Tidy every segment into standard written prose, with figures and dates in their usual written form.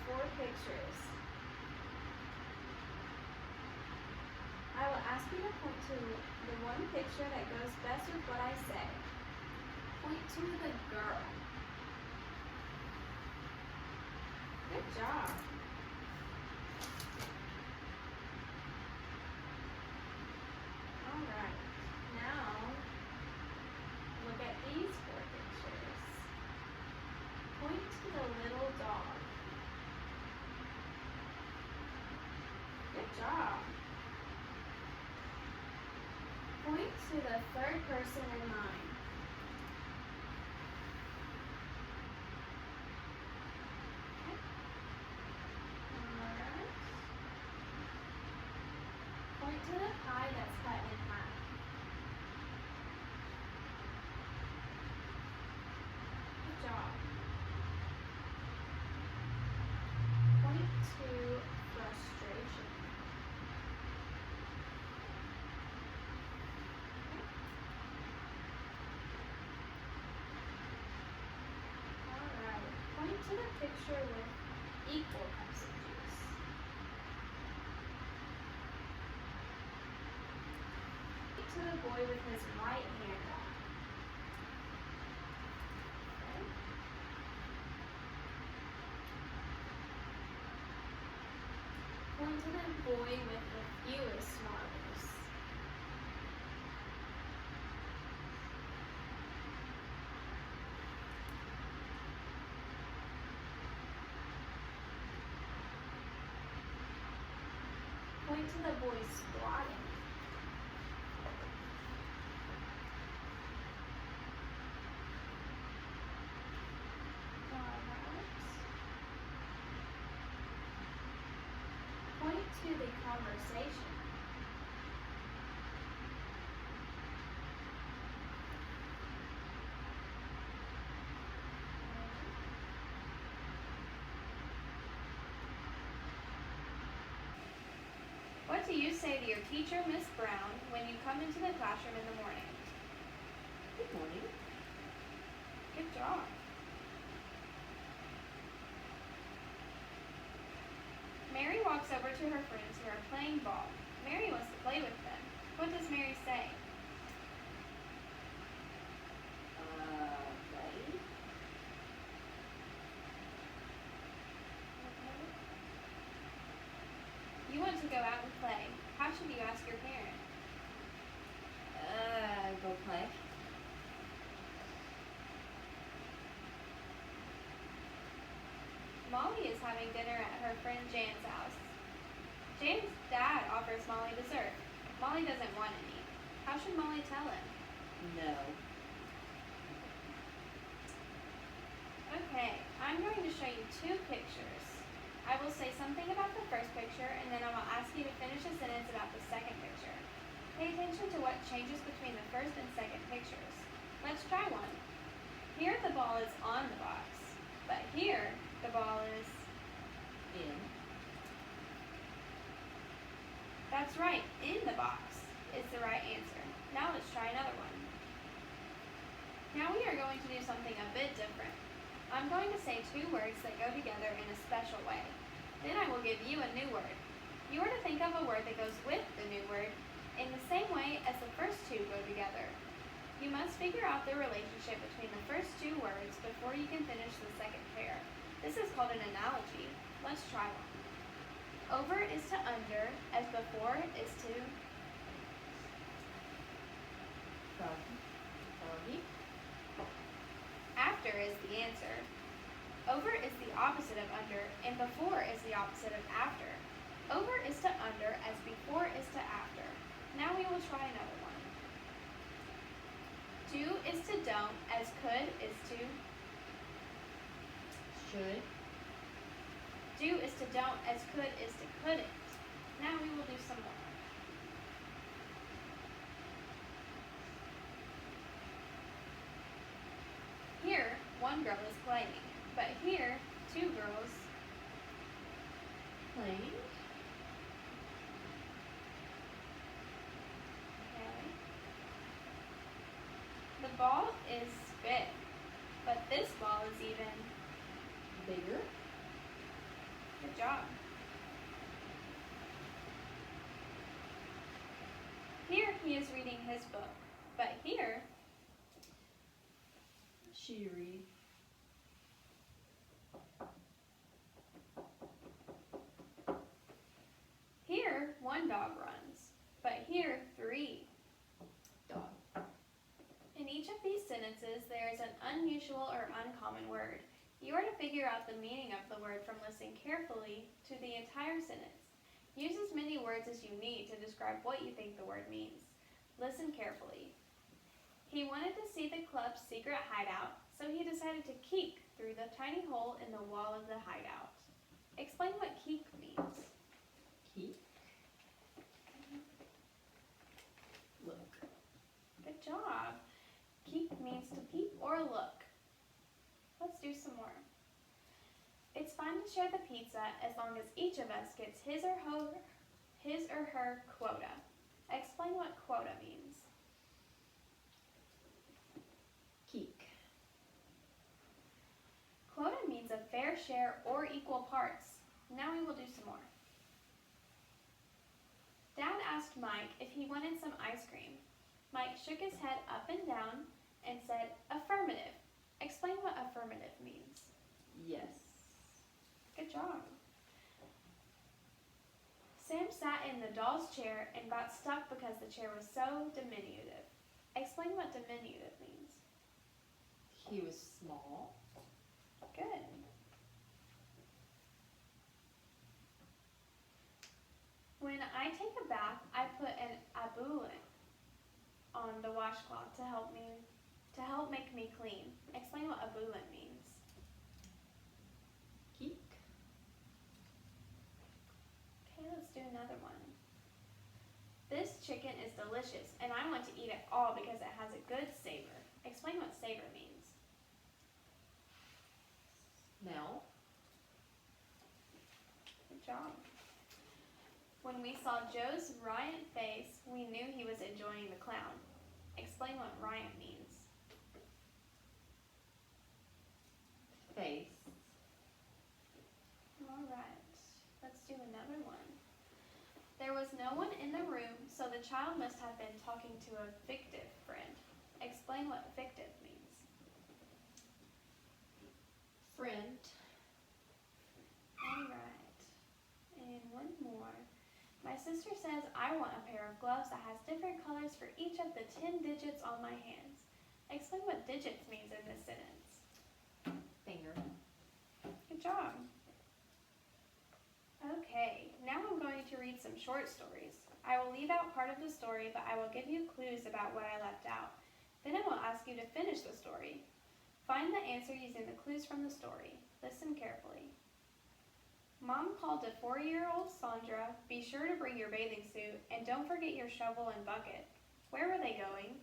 4 pictures. I will ask you to point to the one picture that goes best with what I say. Point to the girl. Good job. All right. Now, look at these 4 pictures. Point to the little dog. Good job. Point to the 3rd person in line. Okay. Alright. Point to the pie that's cut in half. Good job. Point to frustration. Alright, point to the picture with equal cups of juice. Point to the boy with his right hand up. Okay. Point to the boy with the fewest marbles. Point to the boy squatting. Alright. Point to the conversation. What do you say to your teacher, Miss Brown, when you come into the classroom in the morning? Good morning. Good job. Mary walks over to her friends who are playing ball. Mary wants to play with them. What does Mary say? Play. You want to go out and play. How should you ask your parent? Go play. Molly is having dinner at her friend Jan's house. Jan's dad offers Molly dessert. Molly doesn't want any. How should Molly tell him? No. Okay, I'm going to show you 2 pictures. I will say something about the first picture, and then I will ask you to finish a sentence about the second picture. Pay attention to what changes between the first and second pictures. Let's try one. Here the ball is on the box, but here the ball is In. That's right, in the box is the right answer. Now let's try another one. Now we are going to do something a bit different. I'm going to say 2 words that go together in a special way. Then I will give you a new word. You are to think of a word that goes with the new word in the same way as the first 2 go together. You must figure out the relationship between the first 2 words before you can finish the second pair. This is called an analogy. Let's try one. Over is to under, as before is to Froggy. after is the answer. Over is the opposite of under, and before is the opposite of after. Over is to under, as before is to after. Now we will try another one. Do is to don't, as could is to. Should. Do is to don't, as could is to couldn't. Now we will do some more. Here, one girl is playing, but here, 2 girls. Playing. Okay. The ball is big, but this ball is even. Bigger. Good job. Here he is reading his book, but here She read. here one dog runs, but here three. Dog. In each of these sentences, there is an unusual or uncommon word. You are to figure out the meaning of the word from listening carefully to the entire sentence. Use as many words as you need to describe what you think the word means. Listen carefully. He wanted to see the club's secret hideout, so he decided to keek through the tiny hole in the wall of the hideout. Explain what keek means. Keep. Look. Good job. Keek means to peep or look. Let's do some more. It's fun to share the pizza as long as each of us gets his or her quota. Explain what quota means. Keek. Quota means a fair share or equal parts. Now we will do some more. Dad asked Mike if he wanted some ice cream. Mike shook his head up and down and said, "Affirmative." Explain what affirmative means. Yes. Good job. Sam sat in the doll's chair and got stuck because the chair was so diminutive. Explain what diminutive means. He was small. Good. When I take a bath, I put an abulant on the washcloth to help make me clean. Explain what abulant means. Keek. Okay, let's do another one. This chicken is delicious, and I want to eat it all because it has a good savor. Explain what savor means. Smell. Good job. When we saw Joe's riot face, we knew he was enjoying the clown. Explain what riot means. Face. All right, let's do another one. There was no one in the room, so the child must have been talking to a fictive friend. Explain what fictive means. Friend. All right, and one more. My sister says I want a pair of gloves that has different colors for each of the 10 digits on my hands. Explain what digits means in this sentence. Finger. Good job. Okay, now I'm going to read some short stories. I will leave out part of the story, but I will give you clues about what I left out. Then I will ask you to finish the story. Find the answer using the clues from the story. Listen carefully. Mom called to 4-year-old Sandra, "Be sure to bring your bathing suit, and don't forget your shovel and bucket." Where were they going?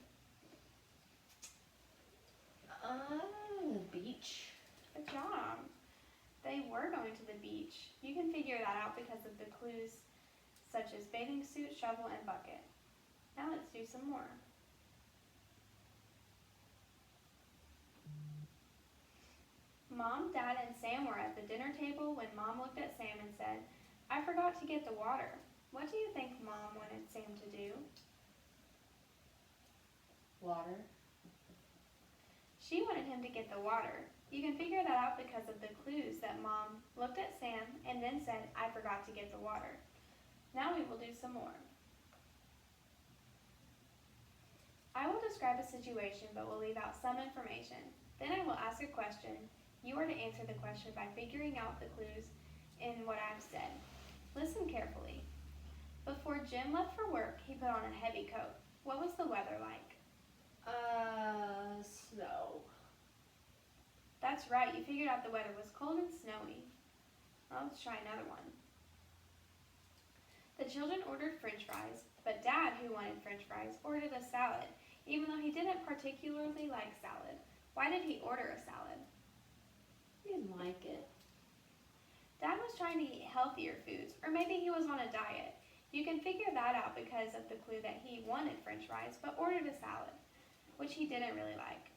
Beach. Good job. They were going to the beach. You can figure that out because of the clues such as bathing suit, shovel, and bucket. Now let's do some more. Mom, Dad, and Sam were at the dinner table when Mom looked at Sam and said, "I forgot to get the water." What do you think Mom wanted Sam to do? Water. She wanted him to get the water. You can figure that out because of the clues that Mom looked at Sam and then said, "I forgot to get the water." Now we will do some more. I will describe a situation but will leave out some information. Then I will ask a question. You are to answer the question by figuring out the clues in what I've said. Listen carefully. Before Jim left for work, he put on a heavy coat. What was the weather like? Snow. That's right, you figured out the weather was cold and snowy. Well, let's try another one. The children ordered french fries, but Dad, who wanted french fries, ordered a salad, even though he didn't particularly like salad. Why did he order a salad? He didn't like it. Dad was trying to eat healthier foods, or maybe he was on a diet. You can figure that out because of the clue that he wanted french fries, but ordered a salad, which he didn't really like.